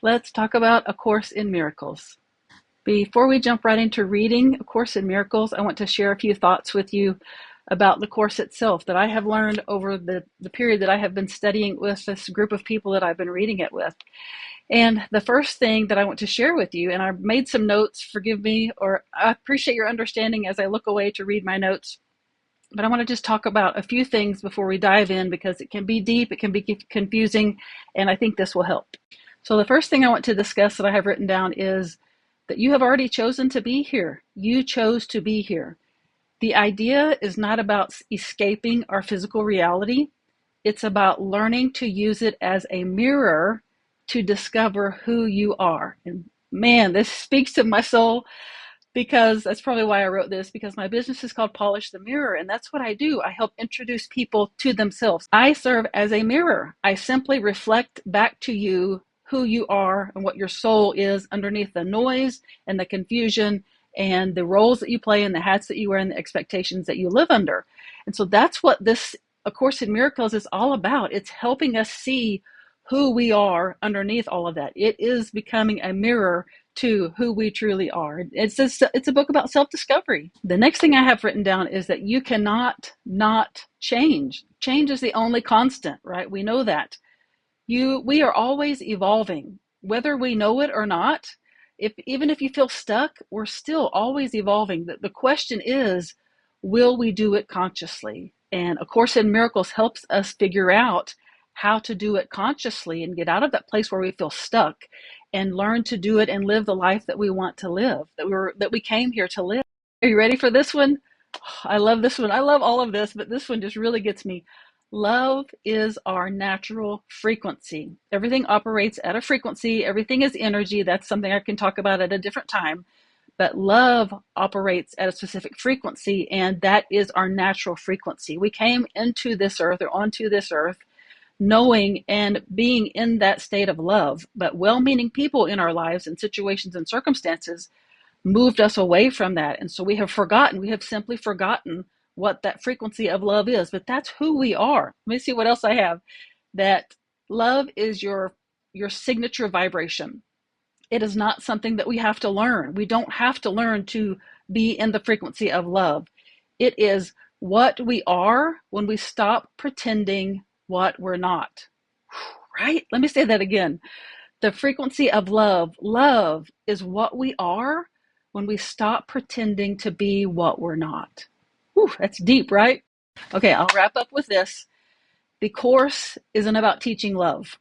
Let's talk about A Course in Miracles. Before we jump right into reading A Course in Miracles, I want to share a few thoughts with you about the Course itself that I have learned over the period that I have been studying with this group of people that I've been reading it with. And the first thing that I want to share with you, and I've made some notes, forgive me, or I appreciate your understanding as I look away to read my notes. But I want to just talk about a few things before we dive in because it can be deep, it can be confusing, and I think this will help. So the first thing I want to discuss that I have written down is that you have already chosen to be here. You chose to be here. The idea is not about escaping our physical reality. It's about learning to use it as a mirror to discover who you are. And man, this speaks to my soul because that's probably why I wrote this, because my business is called Polish the Mirror, and that's what I do. I help introduce people to themselves. I serve as a mirror. I simply reflect back to you who you are and what your soul is underneath the noise and the confusion and the roles that you play and the hats that you wear and the expectations that you live under. And so that's what this A Course in Miracles is all about. It's helping us see who we are underneath all of that. It is becoming a mirror to who we truly are. It's a book about self-discovery. The next thing I have written down is that you cannot not change. Change is the only constant, right? We know that. We are always evolving, whether we know it or not. Even if you feel stuck, we're still always evolving. The question is, will we do it consciously? And A Course in Miracles helps us figure out how to do it consciously and get out of that place where we feel stuck and learn to do it and live the life that we want to live, that we came here to live. Are you ready for this one? I love this one. I love all of this, but this one just really gets me. Love is our natural frequency. Everything operates at a frequency. Everything is energy. That's something I can talk about at a different time. But love operates at a specific frequency, and that is our natural frequency. We came into this earth or onto this earth knowing and being in that state of love, but well-meaning people in our lives and situations and circumstances moved us away from that. And so we have simply forgotten what that frequency of love is, but that's who we are. Let me see what else I have. That love is your signature vibration. It is not something that we have to learn. We don't have to learn to be in the frequency of love. It is what we are when we stop pretending what we're not. Right? Let me say that again. The frequency of love. Love is what we are when we stop pretending to be what we're not. Whew, that's deep, right? Okay, I'll wrap up with this. The Course isn't about teaching love.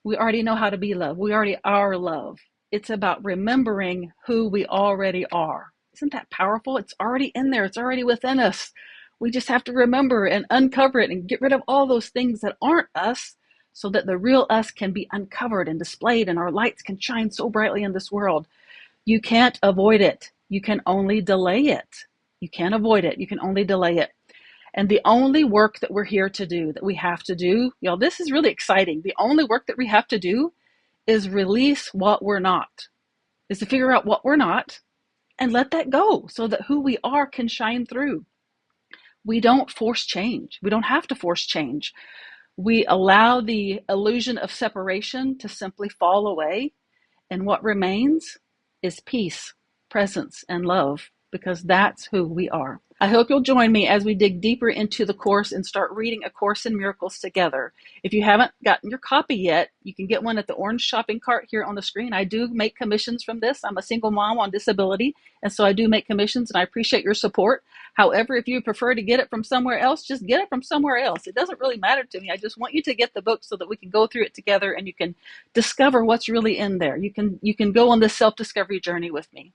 We already know how to be love. We already are love. It's about remembering who we already are. Isn't that powerful? It's already in there. It's already within us. We just have to remember and uncover it and get rid of all those things that aren't us so that the real us can be uncovered and displayed and our lights can shine so brightly in this world. You can't avoid it. You can only delay it. You can't avoid it. You can only delay it. And the only work that we're here to do, that we have to do, y'all, this is really exciting. The only work that we have to do is release what we're not, is to figure out what we're not and let that go so that who we are can shine through. We don't force change. We don't have to force change. We allow the illusion of separation to simply fall away. And what remains is peace, presence, and love, because that's who we are. I hope you'll join me as we dig deeper into the Course and start reading A Course in Miracles together. If you haven't gotten your copy yet, you can get one at the orange shopping cart here on the screen. I do make commissions from this. I'm a single mom on disability, and so I do make commissions, and I appreciate your support. However, if you prefer to get it from somewhere else, just get it from somewhere else. It doesn't really matter to me. I just want you to get the book so that we can go through it together and you can discover what's really in there. You can go on this self-discovery journey with me.